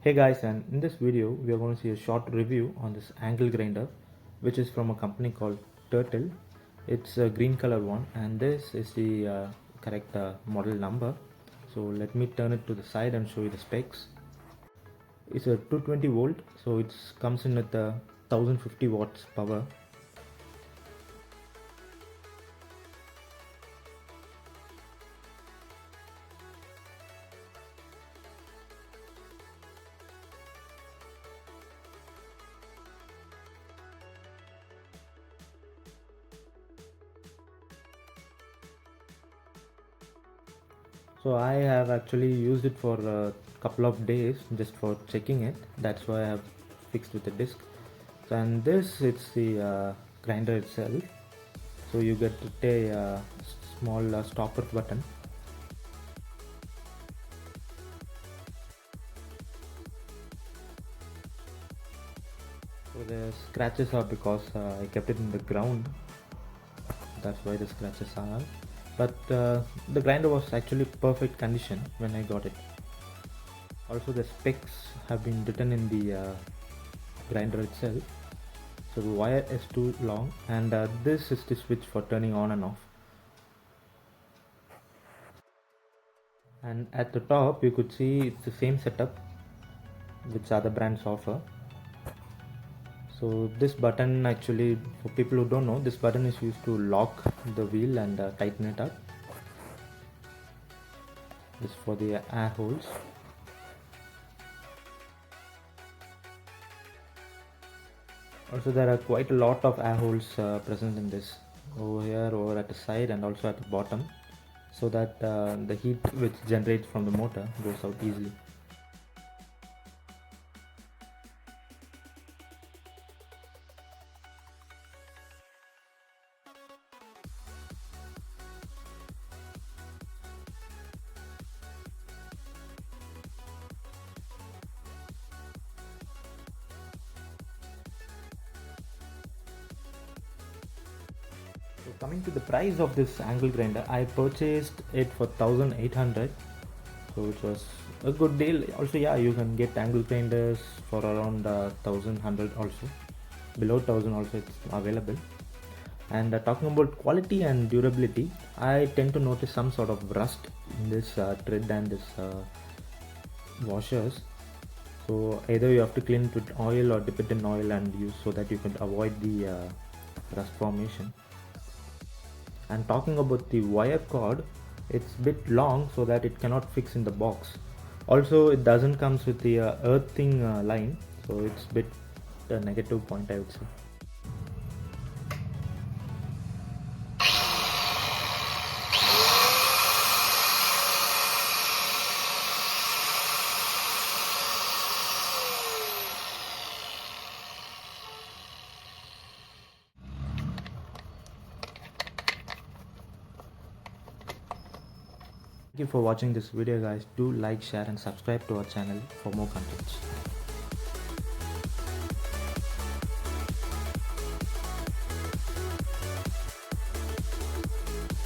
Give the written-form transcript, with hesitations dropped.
Hey guys, and in this video we are going to see a short review on this angle grinder, which is from a company called Turtle. It's a green color one, and this is the correct model number. So let me turn it to the side and show you the specs. It's a 220 volt, so it comes in with a 1050 watts power. So I have actually used it for a couple of days just for checking it. That's why I have fixed with the disc. And this, it's the grinder itself. So you get a small stopper button. So the scratches are because I kept it in the ground. That's why the scratches are. But the grinder was actually perfect condition when I got it. Also the specs have been written in the grinder itself. So the wire is too long, and this is the switch for turning on and off. And at the top you could see it's the same setup which other brands offer. So this button, actually, for people who don't know, this button is used to lock the wheel and tighten it up. This is for the air holes. Also there are quite a lot of air holes present in this, over here, over at the side, and also at the bottom, so that the heat which generates from the motor goes out easily. So coming to the price of this angle grinder, I purchased it for 1800. So it was a good deal. Also, yeah, you can get angle grinders for around 1100 also. Below 1000 also it's available. And talking about quality and durability, I tend to notice some sort of rust in this thread and this washers. So either you have to clean it with oil or dip it in oil and use, so that you can avoid the rust formation. And talking about the wire cord, it's a bit long so that it cannot fix in the box. Also it doesn't comes with the earthing line, so it's a bit a negative point, I would say. Thank you for watching this video guys. Do like, share and subscribe to our channel for more contents.